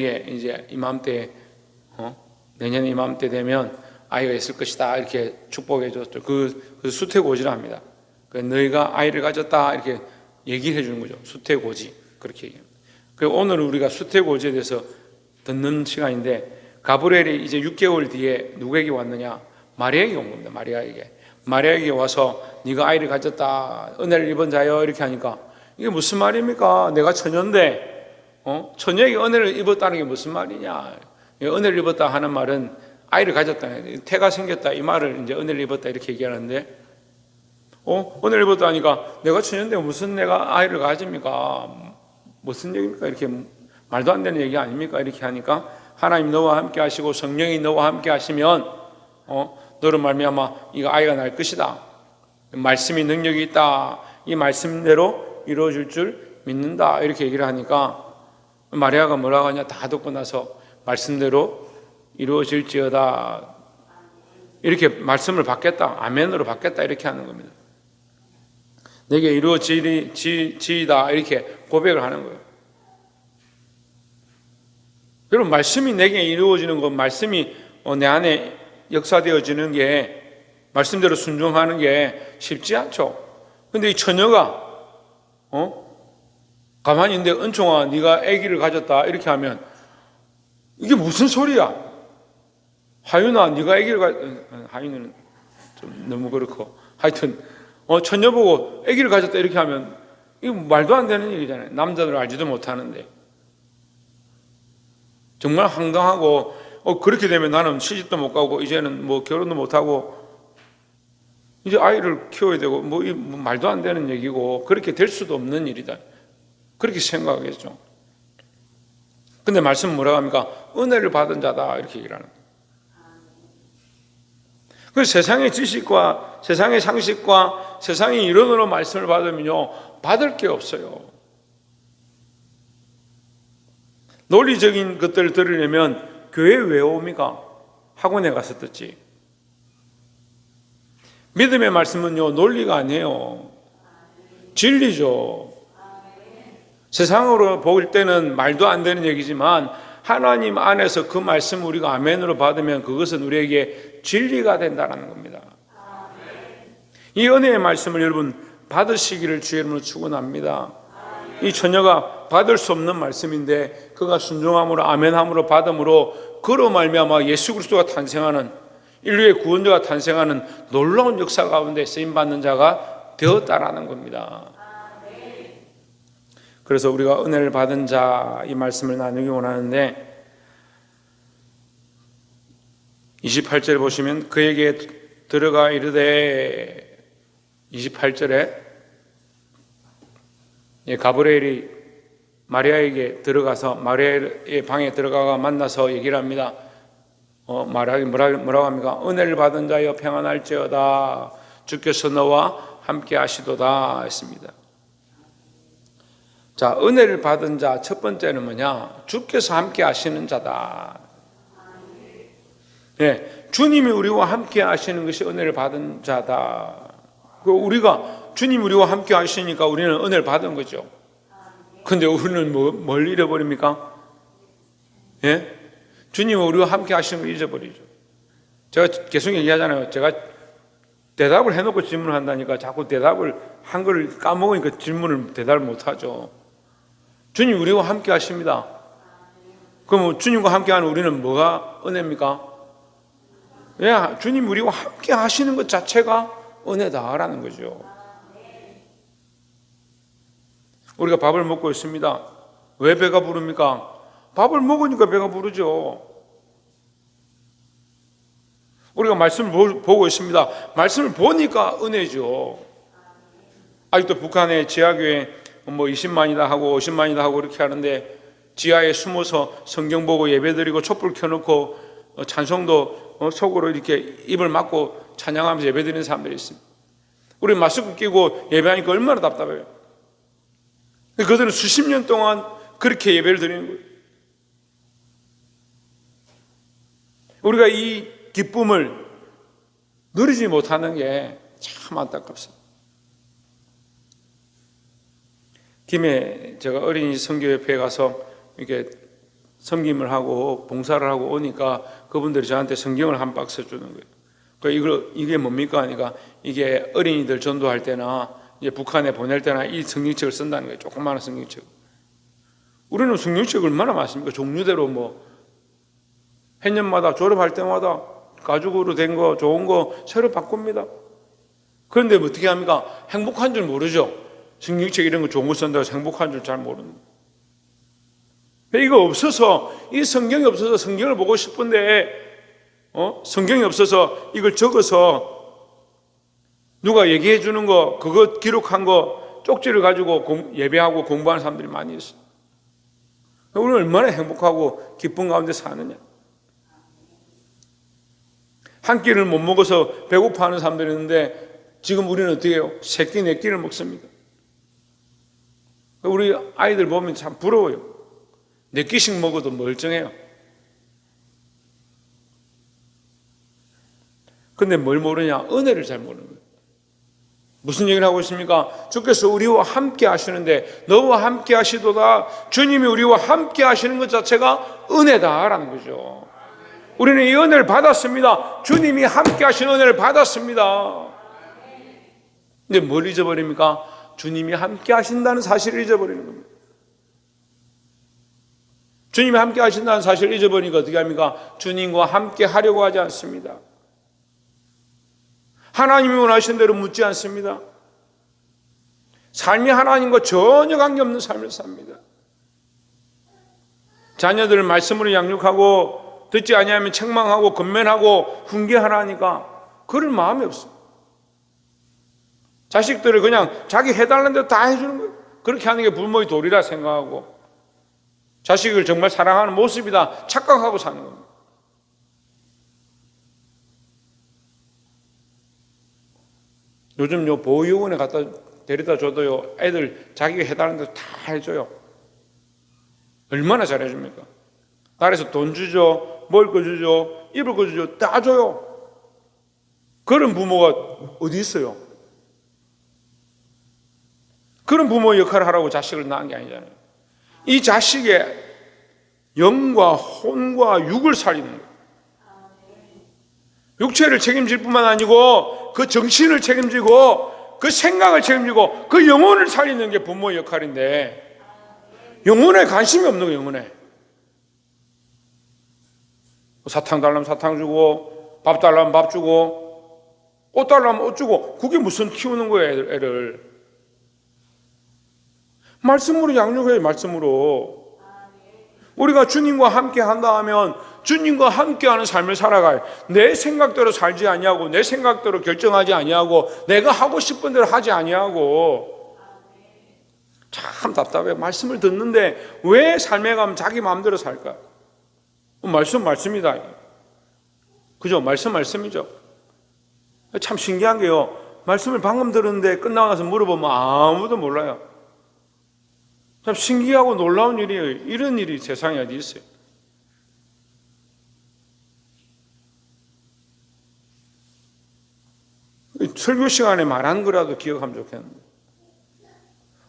너에게 이제 이맘때 내년 이맘때 되면 아이가 있을 것이다 이렇게 축복해 줬죠. 그 수태고지라 합니다. 너희가 아이를 가졌다 이렇게 얘기해 주는 거죠. 수태고지 그렇게 얘기합니다. 그리고 오늘 우리가 수태고지에 대해서 듣는 시간인데 가브리엘이 이제 6개월 뒤에 누구에게 왔느냐? 마리아에게 온 겁니다. 마리아에게 와서 네가 아이를 가졌다 은혜를 입은 자여 이렇게 하니까 이게 무슨 말입니까? 내가 처녀인데 처녀에게 은혜를 입었다는 게 무슨 말이냐? 은혜를 입었다 하는 말은 아이를 가졌다, 태가 생겼다 이 말을 이제 은혜를 입었다 이렇게 얘기하는데 은혜를 입었다 하니까 내가 처녀인데 무슨 내가 아이를 가집니까? 무슨 얘기입니까? 이렇게 말도 안 되는 얘기 아닙니까? 이렇게 하니까 하나님 너와 함께 하시고 성령이 너와 함께 하시면 너로 말미암아 이거 아이가 날 것이다. 말씀이 능력이 있다. 이 말씀대로 이루어질 줄 믿는다. 이렇게 얘기를 하니까 마리아가 뭐라고 하냐 다 듣고 나서 말씀대로 이루어질지어다. 이렇게 말씀을 받겠다. 아멘으로 받겠다. 이렇게 하는 겁니다. 내게 이루어지이다. 이렇게 고백을 하는 거예요. 여러분 말씀이 내게 이루어지는 것, 말씀이 내 안에 역사되어지는 게 말씀대로 순종하는 게 쉽지 않죠. 근데 이 처녀가 가만히 있는데 은총아 네가 아기를 가졌다 이렇게 하면 이게 무슨 소리야? 하윤아 네가 아기를 하윤은 좀 너무 그렇고 하여튼 처녀 보고 아기를 가졌다 이렇게 하면 이거 말도 안 되는 얘기잖아요. 남자들 알지도 못하는데 정말 황당하고 그렇게 되면 나는 시집도 못 가고 이제는 뭐 결혼도 못 하고 이제 아이를 키워야 되고 뭐 말도 안 되는 얘기고 그렇게 될 수도 없는 일이다. 그렇게 생각하겠죠. 근데 말씀은 뭐라고 합니까? 은혜를 받은 자다 이렇게 얘기를 하는 거예요. 그 세상의 지식과 세상의 상식과 세상의 이론으로 말씀을 받으면요 받을 게 없어요. 논리적인 것들을 들으려면 교회에 왜 옵니까? 학원에 가서 듣지. 믿음의 말씀은요 논리가 아니에요. 진리죠. 세상으로 볼 때는 말도 안 되는 얘기지만 하나님 안에서 그 말씀을 우리가 아멘으로 받으면 그것은 우리에게 진리가 된다는 겁니다. 이 은혜의 말씀을 여러분 받으시기를 주의 이름으로 축원합니다. 이 처녀가 받을 수 없는 말씀인데 그가 순종함으로 아멘함으로 받음으로 그로 말미암아 예수 그리스도가 탄생하는 인류의 구원자가 탄생하는 놀라운 역사 가운데 쓰임받는 자가 되었다라는 겁니다. 그래서 우리가 은혜를 받은 자 이 말씀을 나누기 원하는데 28절 보시면 그에게 들어가 이르되 28절에 가브리엘이 마리아에게 들어가서 마리아의 방에 들어가가 만나서 얘기를 합니다. 뭐라고 합니까? 은혜를 받은 자여 평안할지어다 주께서 너와 함께 하시도다 했습니다. 자, 은혜를 받은 자 첫 번째는 뭐냐? 주께서 함께 하시는 자다. 네, 주님이 우리와 함께 하시는 것이 은혜를 받은 자다. 우리가 주님 우리와 함께 하시니까 우리는 은혜를 받은 거죠. 근데 우리는 뭘 잃어버립니까? 예? 주님 우리와 함께 하시는 걸 잊어버리죠. 제가 계속 얘기하잖아요. 제가 대답을 해놓고 질문을 한다니까 자꾸 대답을 한 걸 까먹으니까 대답을 못하죠. 주님 우리와 함께 하십니다. 그럼 주님과 함께 하는 우리는 뭐가 은혜입니까? 예, 주님 우리와 함께 하시는 것 자체가 은혜다라는 거죠. 우리가 밥을 먹고 있습니다. 왜 배가 부릅니까? 밥을 먹으니까 배가 부르죠. 우리가 말씀을 보고 있습니다. 말씀을 보니까 은혜죠. 아직도 북한의 지하교회 20만이다 하고 50만이다 하고 그렇게 하는데 지하에 숨어서 성경 보고 예배드리고 촛불 켜놓고 찬송도 속으로 이렇게 입을 막고 찬양하면서 예배드리는 사람들이 있습니다. 우리 마스크 끼고 예배하니까 얼마나 답답해요. 그들은 수십 년 동안 그렇게 예배를 드리는 거예요. 우리가 이 기쁨을 누리지 못하는 게 참 안타깝습니다. 김해 제가 어린이 선교협회에 가서 이렇게 섬김을 하고 봉사를 하고 오니까 그분들이 저한테 성경을 한 박스 주는 거예요. 그러니까 이게 뭡니까? 그러니까 이게 어린이들 전도할 때나 이제 북한에 보낼 때나 이 성경책을 쓴다는 거예요. 조그마한 성경책. 우리는 성경책 얼마나 많습니까? 종류대로 뭐 해년마다 졸업할 때마다 가죽으로 된 거 좋은 거 새로 바꿉니다. 그런데 어떻게 합니까? 행복한 줄 모르죠. 성경책 이런 거 좋은 거 쓴다고 행복한 줄 잘 모르는. 이거 없어서 이 성경이 없어서 성경을 보고 싶은데 성경이 없어서 이걸 적어서 누가 얘기해 주는 거 그거 기록한 거 쪽지를 가지고 예배하고 공부하는 사람들이 많이 있어요. 우리는 얼마나 행복하고 기쁜 가운데 사느냐. 한 끼를 못 먹어서 배고파하는 사람들이 있는데 지금 우리는 어떻게 해요? 세 끼, 네 끼를 먹습니다. 우리 아이들 보면 참 부러워요. 네 끼씩 먹어도 멀쩡해요. 근데 뭘 모르냐? 은혜를 잘 모르는 거예요. 무슨 얘기를 하고 있습니까? 주께서 우리와 함께 하시는데 너와 함께 하시도다. 주님이 우리와 함께 하시는 것 자체가 은혜다라는 거죠. 우리는 이 은혜를 받았습니다. 주님이 함께 하신 은혜를 받았습니다. 근데 뭘 잊어버립니까? 주님이 함께 하신다는 사실을 잊어버리는 겁니다. 주님이 함께 하신다는 사실을 잊어버리니까 어떻게 합니까? 주님과 함께 하려고 하지 않습니다. 하나님이 원하시는 대로 묻지 않습니다. 삶이 하나님과 전혀 관계없는 삶을 삽니다. 자녀들을 말씀으로 양육하고 듣지 아니하면 책망하고 건면하고 훈계하라 하니까 그럴 마음이 없어요. 자식들을 그냥 자기 해달라는 대로 다 해주는 거예요. 그렇게 하는 게 부모의 도리라 생각하고 자식을 정말 사랑하는 모습이다 착각하고 사는 겁니다. 요즘 보호유원에 갖다 데려다 줘도요 애들 자기가 해달라는 대로 다 해줘요. 얼마나 잘해줍니까? 나라에서 돈 주죠, 먹을 거 주죠, 입을 거 주죠, 다 줘요. 그런 부모가 어디 있어요? 그런 부모의 역할을 하라고 자식을 낳은 게 아니잖아요. 이 자식의 영과 혼과 육을 살리는 거예요. 육체를 책임질 뿐만 아니고 그 정신을 책임지고 그 생각을 책임지고 그 영혼을 살리는 게 부모의 역할인데 영혼에 관심이 없는 거예요. 영혼에 사탕 달라면 사탕 주고 밥 달라면 밥 주고 옷 달라면 옷 주고 그게 무슨 키우는 거예요. 애를 말씀으로 양육해요. 말씀으로 우리가 주님과 함께 한다 하면 주님과 함께하는 삶을 살아가요. 내 생각대로 살지 아니하고 내 생각대로 결정하지 아니하고 내가 하고 싶은 대로 하지 아니하고. 참 답답해요. 말씀을 듣는데 왜 삶에 가면 자기 마음대로 살까? 말씀이다. 그죠? 말씀이죠. 참 신기한 게요. 말씀을 방금 들었는데 끝나고 나서 물어보면 아무도 몰라요. 참 신기하고 놀라운 일이에요. 이런 일이 세상에 어디 있어요? 설교 시간에 말한 거라도 기억하면 좋겠는데.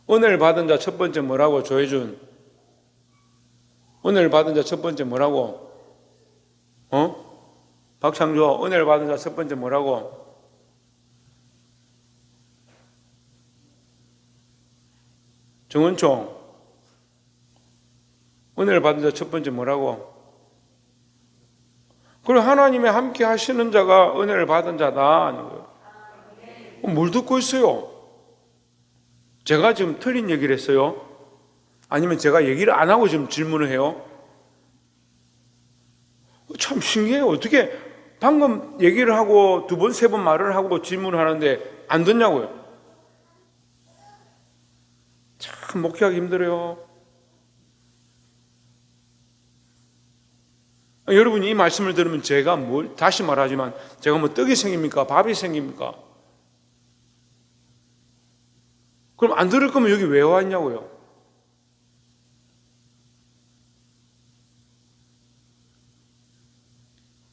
은혜를 받은 자 첫 번째 뭐라고? 조혜준. 은혜를 받은 자 첫 번째 뭐라고? 박창조. 은혜를 받은 자 첫 번째 뭐라고? 정은총. 은혜를 받은 자 첫 번째 뭐라고? 그리고 하나님의 함께 하시는 자가 은혜를 받은 자다 하는 거예요. 뭘 듣고 있어요? 제가 지금 틀린 얘기를 했어요? 아니면 제가 얘기를 안 하고 지금 질문을 해요? 참 신기해요. 어떻게 방금 얘기를 하고 두 번, 세 번 말을 하고 질문을 하는데 안 듣냐고요? 참 목회하기 힘들어요. 여러분이 이 말씀을 들으면 제가 다시 말하지만 제가 뭐 떡이 생깁니까? 밥이 생깁니까? 그럼 안 들을 거면 여기 왜 왔냐고요?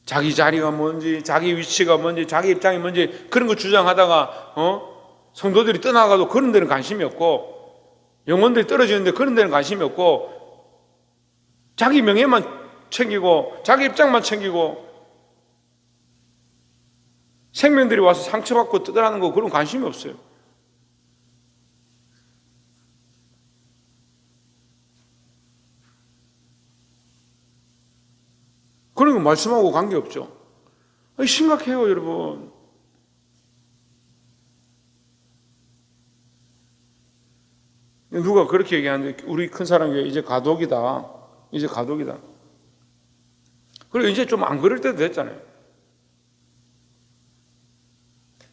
자기 자리가 뭔지, 자기 위치가 뭔지, 자기 입장이 뭔지 그런 거 주장하다가 성도들이 떠나가도 그런 데는 관심이 없고 영혼들이 떨어지는데 그런 데는 관심이 없고 자기 명예만 챙기고 자기 입장만 챙기고 생명들이 와서 상처받고 떠나는 거 그런 관심이 없어요. 그런 거 말씀하고 관계없죠. 심각해요, 여러분. 누가 그렇게 얘기하는데 우리 큰 사람이 이제 가독이다. 이제 가독이다. 그리고 이제 좀 안 그럴 때도 됐잖아요.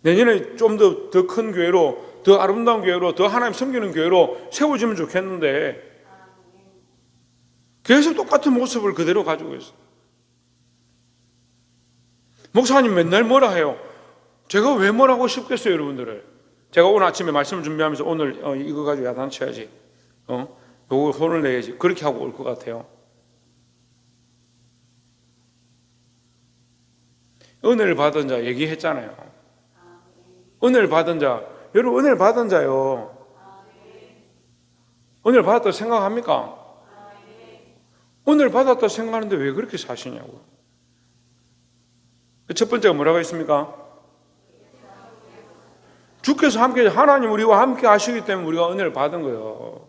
내년에 좀 더 큰 교회로, 더 아름다운 교회로, 더 하나님 섬기는 교회로 세워지면 좋겠는데 계속 똑같은 모습을 그대로 가지고 있어요. 목사님 맨날 뭐라 해요? 제가 왜 뭐라고 싶겠어요, 여러분들을? 제가 오늘 아침에 말씀을 준비하면서 오늘 이거 가지고 야단쳐야지, 요거 혼을 내야지, 그렇게 하고 올 것 같아요. 은혜를 받은 자 얘기했잖아요. 은혜를 받은 자, 여러분 은혜를 받은 자요, 은혜를 받았다고 생각합니까? 은혜를 받았다고 생각하는데 왜 그렇게 사시냐고. 첫 번째가 뭐라고 했습니까? 주께서 함께, 하나님 우리와 함께 하시기 때문에 우리가 은혜를 받은 거예요.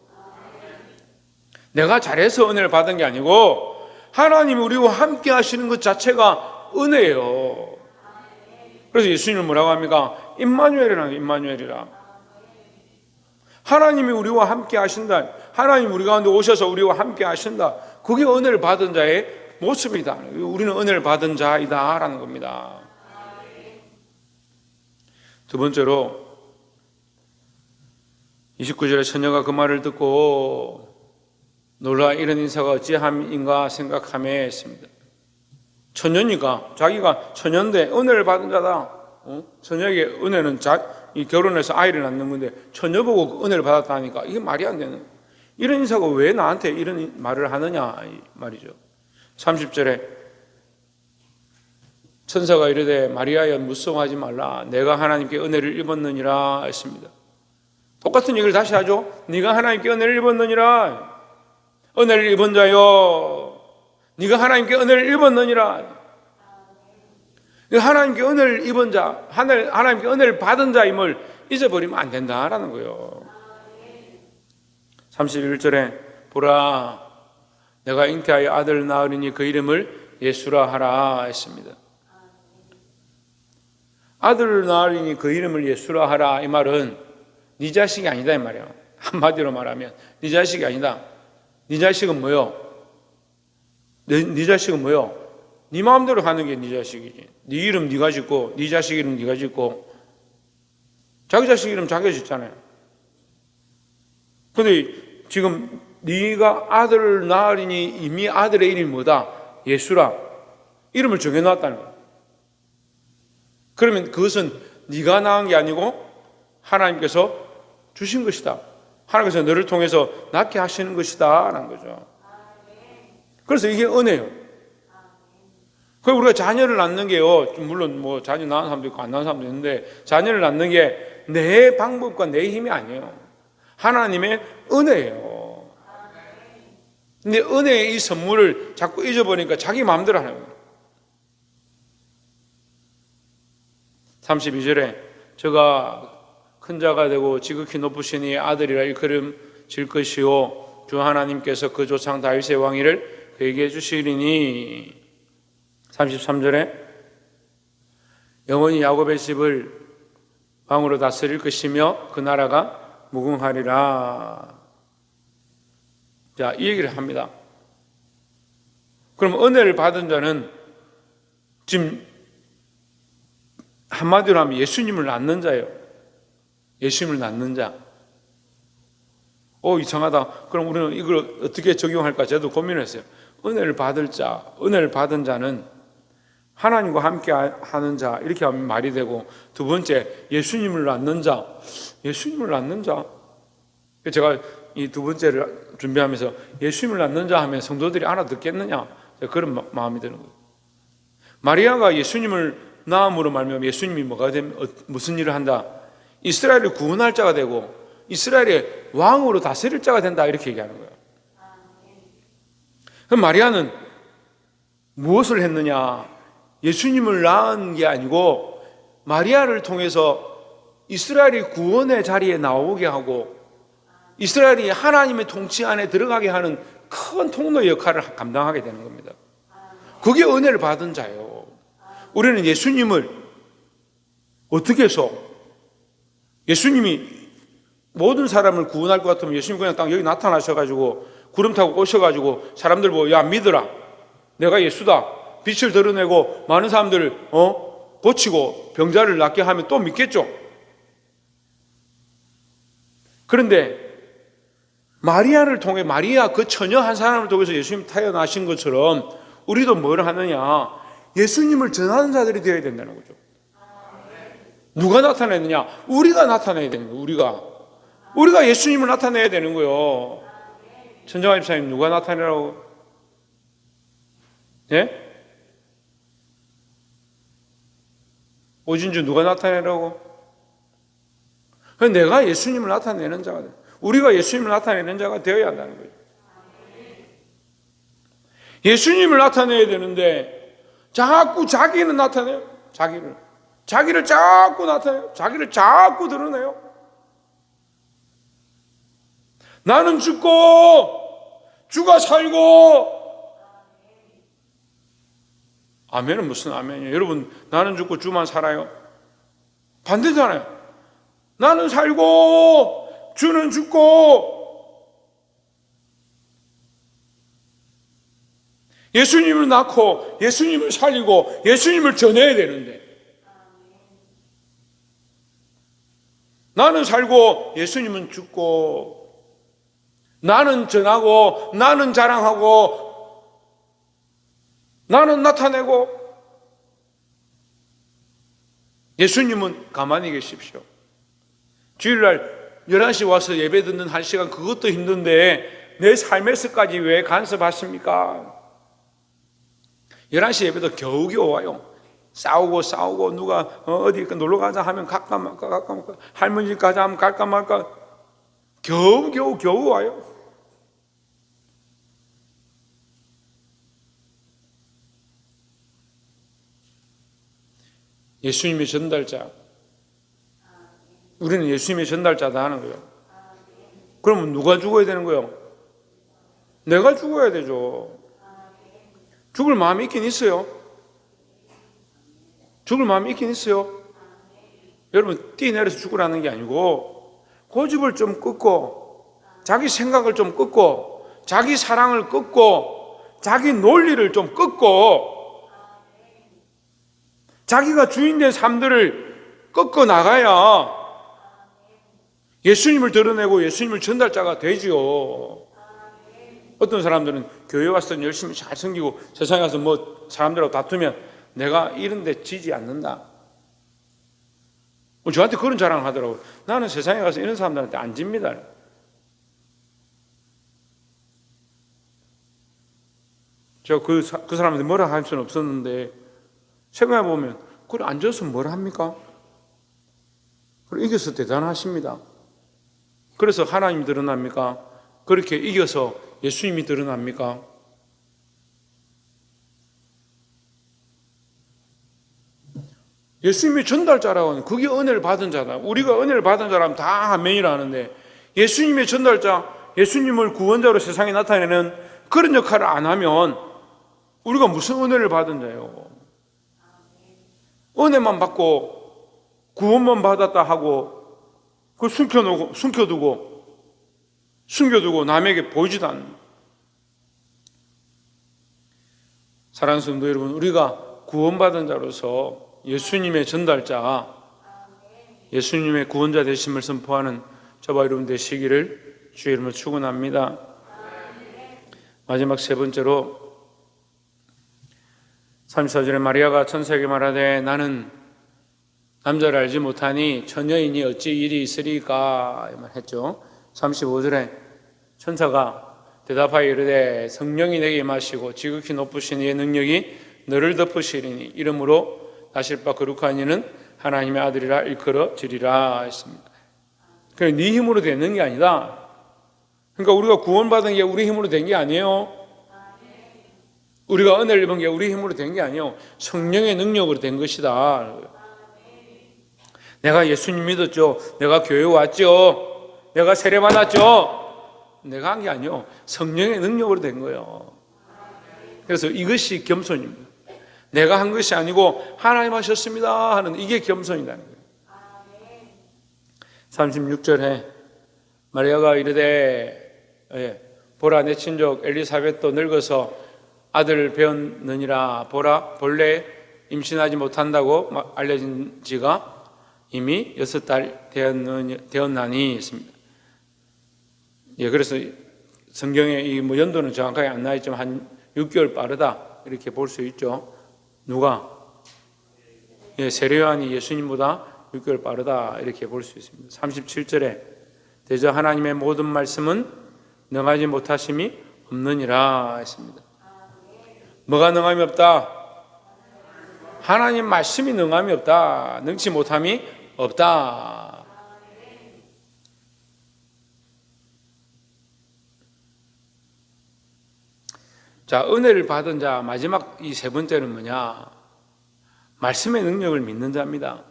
내가 잘해서 은혜를 받은 게 아니고 하나님이 우리와 함께 하시는 것 자체가 은혜예요. 그래서 예수님은 뭐라고 합니까? 임마누엘이라는, 임마누엘이라. 하나님이 우리와 함께 하신다. 하나님 우리 가운데 오셔서 우리와 함께 하신다. 그게 은혜를 받은 자의 모습이다. 우리는 은혜를 받은 자이다 라는 겁니다. 두 번째로 29절에 처녀가 그 말을 듣고 놀라 이런 인사가 어찌함인가 생각하며 했습니다. 처녀니까 자기가 처녀인데 은혜를 받은 자다. 처녀에게 은혜는 이 결혼해서 아이를 낳는 건데 처녀 보고 은혜를 받았다니까 이게 말이 안 되는, 이런 인사가 왜 나한테 이런 말을 하느냐 이 말이죠. 30절에 천사가 이르되 마리아여 무성하지 말라, 내가 하나님께 은혜를 입었느니라 했습니다. 똑같은 얘기를 다시 하죠. 네가 하나님께 은혜를 입었느니라. 은혜를 입은 자요, 네가 하나님께 은혜를 입었느니라. 하나님께 은혜를 입은 자, 하나님께 은혜를 받은 자임을 잊어버리면 안 된다라는 거예요. 31절에 보라 내가 잉태하여 아들을 낳으리니 그 이름을 예수라 하라 했습니다. 아들을 낳으리니 그 이름을 예수라 하라, 이 말은 네 자식이 아니다 이 말이에요. 한마디로 말하면 네 자식이 아니다. 네 자식은 뭐요? 네 자식은 뭐요? 네 마음대로 하는 게 네 자식이지. 네 이름 네가 짓고 네 자식 이름 네가 짓고 자기 자식 이름 자기가 짓잖아요. 근데 지금 네가 아들을 낳으리니 이미 아들의 이름이 뭐다? 예수라. 이름을 정해놨다는 거예요. 그러면 그것은 네가 낳은 게 아니고 하나님께서 주신 것이다. 하나님께서 너를 통해서 낳게 하시는 것이다 라는 거죠. 그래서 이게 은혜예요. 그리고 우리가 자녀를 낳는 게요, 물론 뭐 자녀 낳은 사람도 있고 안 낳은 사람도 있는데 자녀를 낳는 게 내 방법과 내 힘이 아니에요. 하나님의 은혜예요. 근데 은혜의 이 선물을 자꾸 잊어버리니까 자기 마음대로 하는 거예요. 32절에 저가 큰 자가 되고 지극히 높으시니 아들이라 일컬음 질 것이요 주 하나님께서 그 조상 다윗의 왕위를 그에게 주시리니. 33절에 영원히 야곱의 집을 왕으로 다스릴 것이며 그 나라가 무궁하리라. 자, 이 얘기를 합니다. 그럼 은혜를 받은 자는 지금 한마디로 하면 예수님을 낳는 자예요. 예수님을 낳는 자. 이상하다. 그럼 우리는 이걸 어떻게 적용할까? 저도 고민을 했어요. 은혜를 받을 자, 은혜를 받은 자는 하나님과 함께 하는 자, 이렇게 하면 말이 되고, 두 번째 예수님을 낳는 자, 예수님을 낳는 자. 제가 이 두 번째를 준비하면서 예수님을 낳는 자 하면 성도들이 알아듣겠느냐, 그런 마음이 드는 거예요. 마리아가 예수님을 낳음으로 말미암아 예수님이 뭐가 되면 무슨 일을 한다? 이스라엘을 구원할 자가 되고 이스라엘의 왕으로 다스릴 자가 된다, 이렇게 얘기하는 거예요. 마리아는 무엇을 했느냐? 예수님을 낳은 게 아니고 마리아를 통해서 이스라엘이 구원의 자리에 나오게 하고 이스라엘이 하나님의 통치 안에 들어가게 하는 큰 통로 역할을 감당하게 되는 겁니다. 그게 은혜를 받은 자예요. 우리는 예수님을 어떻게 해서 예수님이 모든 사람을 구원할 것 같으면 예수님 그냥 딱 여기 나타나셔가지고 구름 타고 오셔가지고 사람들 보고 야 믿어라, 내가 예수다, 빛을 드러내고 많은 사람들을 고치고 병자를 낫게 하면 또 믿겠죠. 그런데 마리아를 통해, 마리아 그 처녀 한 사람을 통해서 예수님이 태어나신 것처럼 우리도 뭘 하느냐? 예수님을 전하는 자들이 되어야 된다는 거죠. 누가 나타내느냐? 우리가 나타내야 되는 거예요. 우리가 예수님을 나타내야 되는 거예요. 천정아 집사님, 누가 나타내라고? 예? 오진주 누가 나타내라고? 내가 예수님을 나타내는 자가 돼. 우리가 예수님을 나타내는 자가 되어야 한다는 거예요. 예수님을 나타내야 되는데 자꾸 자기는 나타내요. 자기를 자꾸 나타내요. 자기를 자꾸 드러내요. 나는 죽고 주가 살고. 아멘은 무슨 아멘이에요? 여러분, 나는 죽고 주만 살아요? 반대잖아요. 나는 살고 주는 죽고. 예수님을 낳고 예수님을 살리고 예수님을 전해야 되는데 나는 살고 예수님은 죽고, 나는 전하고 나는 자랑하고 나는 나타내고, 예수님은 가만히 계십시오. 주일날 11시 와서 예배 듣는 1시간 그것도 힘든데 내 삶에서까지 왜 간섭하십니까? 11시 예배도 겨우겨우 와요. 싸우고 누가 어디 놀러 가자 하면 갈까 말까, 할머니 집 가자 하면 갈까 말까, 겨우 와요. 예수님의 전달자, 우리는 예수님의 전달자다 하는 거예요. 그러면 누가 죽어야 되는 거예요? 내가 죽어야 되죠. 죽을 마음이 있긴 있어요. 죽을 마음이 있긴 있어요. 여러분, 뛰내려서 죽으라는 게 아니고 고집을 좀 꺾고 자기 생각을 좀 꺾고 자기 사랑을 꺾고 자기 논리를 좀 꺾고 자기가 주인된 삶들을 꺾어 나가야 예수님을 드러내고 예수님을 전달자가 되지요. 어떤 사람들은 교회 와서 열심히 잘 섬기고 세상에 가서 뭐 사람들하고 다투면 내가 이런 데 지지 않는다. 저한테 그런 자랑을 하더라고요. 나는 세상에 가서 이런 사람들한테 안 집니다. 제가 그 사람한테 뭐라 할 수는 없었는데 생각해 보면 그래 앉아서 뭘 합니까? 그래 이겨서 대단하십니다. 그래서 하나님이 드러납니까? 그렇게 이겨서 예수님이 드러납니까? 예수님이 전달자라고 하는 그게 은혜를 받은 자다. 우리가 은혜를 받은 자라면 다 아멘이라 하는데 예수님의 전달자, 예수님을 구원자로 세상에 나타내는 그런 역할을 안 하면 우리가 무슨 은혜를 받은 자예요? 은혜만 받고 구원만 받았다 하고 그걸 숨겨두고 남에게 보이지도 않는. 사랑하는 성도 여러분, 우리가 구원받은 자로서 예수님의 전달자, 예수님의 구원자 되심을 선포하는 저와 여러분 되시기를 주의 이름으로 축원합니다. 마지막 세 번째로 34절에 마리아가 천사에게 말하되 나는 남자를 알지 못하니 처녀이니 어찌 일이 있으리까 했죠. 35절에 천사가 대답하여 이르되 성령이 내게 임하시고 지극히 높으신 이의 능력이 너를 덮으시리니 이러므로 나실 바 거룩한 이는 하나님의 아들이라 일컬어지리라 했습니다. 그러니까 네 힘으로 되는 게 아니다. 그러니까 우리가 구원받은 게 우리 힘으로 된 게 아니에요. 우리가 은혜를 입은 게 우리 힘으로 된 게 아니에요. 성령의 능력으로 된 것이다. 내가 예수님 믿었죠. 내가 교회 왔죠. 내가 세례 받았죠. 내가 한 게 아니에요. 성령의 능력으로 된 거예요. 그래서 이것이 겸손입니다. 내가 한 것이 아니고 하나님 하셨습니다 하는 이게 겸손이라는 거예요. 36절에 마리아가 이르되 보라 내 친족 엘리사벳도 늙어서 아들을 배었느니라. 보라 본래 임신하지 못한다고 알려진 지가 이미 6달 되었나니 했습니다. 그래서 성경에 이 연도는 정확하게 안 나와 있지만 한 6개월 빠르다 이렇게 볼 수 있죠. 누가? 세례요한이 예수님보다 6개월 빠르다 이렇게 볼 수 있습니다. 37절에 대저 하나님의 모든 말씀은 능하지 못하심이 없느니라 했습니다. 뭐가 능함이 없다? 하나님 말씀이 능함이 없다. 능치 못함이 없다. 자, 은혜를 받은 자 마지막 이 세 번째는 뭐냐? 말씀의 능력을 믿는 자입니다.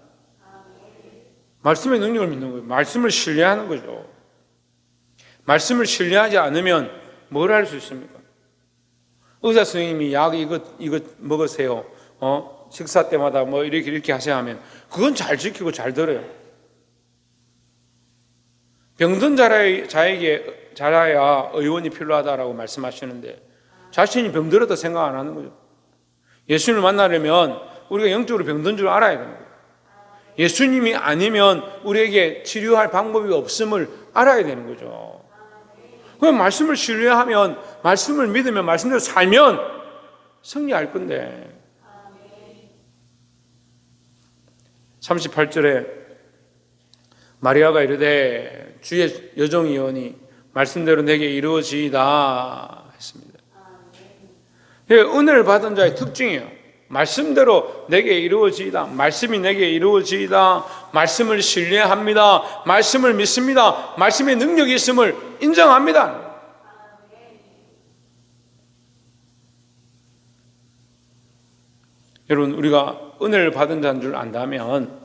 말씀의 능력을 믿는 거예요. 말씀을 신뢰하는 거죠. 말씀을 신뢰하지 않으면 뭘 할 수 있습니까? 의사 선생님이 약 이것 먹으세요. 식사 때마다 뭐 이렇게 하세요 하면 그건 잘 지키고 잘 들어요. 병든 자에게 자라야 의원이 필요하다라고 말씀하시는데 자신이 병들었다 생각 안 하는 거죠. 예수님을 만나려면 우리가 영적으로 병든 줄 알아야 되는 거예요. 예수님이 아니면 우리에게 치료할 방법이 없음을 알아야 되는 거죠. 그럼 말씀을 신뢰하면, 말씀을 믿으면, 말씀대로 살면 승리할 건데. 38절에 마리아가 이르되 주의 여종이오니 말씀대로 내게 이루어지이다 했습니다. 은혜를 받은 자의 특징이에요. 말씀대로 내게 이루어지이다. 말씀이 내게 이루어지이다. 말씀을 신뢰합니다. 말씀을 믿습니다. 말씀의 능력이 있음을 인정합니다. 여러분, 우리가 은혜를 받은 자인 줄 안다면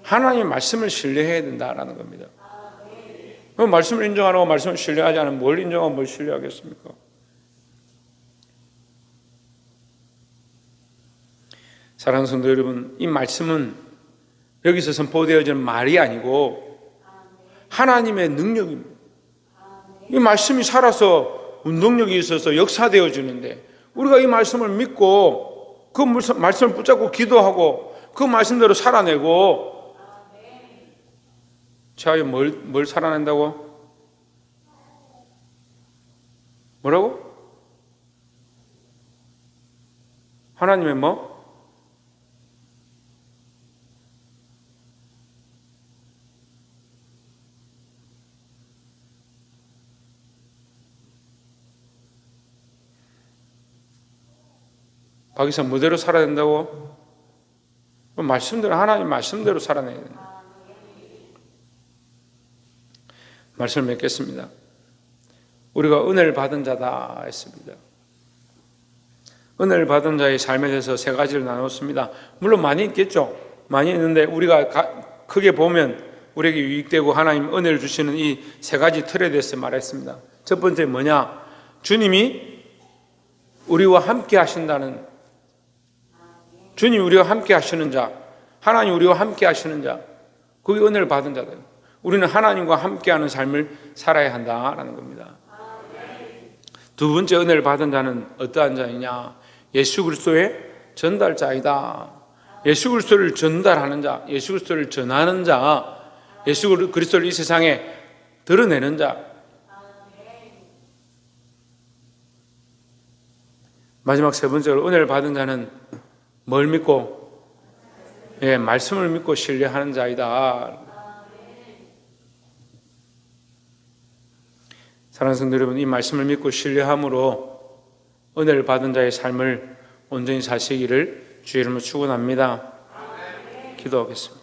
하나님의 말씀을 신뢰해야 된다라는 겁니다. 그럼 말씀을 인정하고 말씀을 신뢰하지 않으면 뭘 인정하고 뭘 신뢰하겠습니까? 사랑하는 성도 여러분, 이 말씀은 여기서 선포되어지는 말이 아니고 하나님의 능력입니다. 이 말씀이 살아서 운동력이 있어서 역사되어지는데 우리가 이 말씀을 믿고 그 말씀을 붙잡고 기도하고 그 말씀대로 살아내고 자, 뭘 살아낸다고? 뭐라고? 하나님의 뭐? 박이사 뭐대로 살아야 된다고? 말씀대로, 하나님 말씀대로 살아내야 된다. 말씀을 맺겠습니다. 우리가 은혜를 받은 자다 했습니다. 은혜를 받은 자의 삶에 대해서 세 가지를 나눴습니다. 물론 많이 있겠죠. 많이 있는데 우리가 크게 보면 우리에게 유익되고 하나님 은혜를 주시는 이 세 가지 틀에 대해서 말했습니다. 첫 번째 뭐냐? 주님이 우리와 함께 하신다는, 주님 우리와 함께 하시는 자, 하나님 우리와 함께 하시는 자, 그게 은혜를 받은 자들. 우리는 하나님과 함께하는 삶을 살아야 한다라는 겁니다. 두 번째 은혜를 받은 자는 어떠한 자이냐? 예수 그리스도의 전달자이다. 예수 그리스도를 전달하는 자, 예수 그리스도를 전하는 자, 예수 그리스도를 이 세상에 드러내는 자. 마지막 세 번째로 은혜를 받은 자는 뭘 믿고? 말씀을 믿고 신뢰하는 자이다. 사랑하는 성도 여러분, 이 말씀을 믿고 신뢰함으로 은혜를 받은 자의 삶을 온전히 사시기를 주의 이름으로 축원합니다. 기도하겠습니다.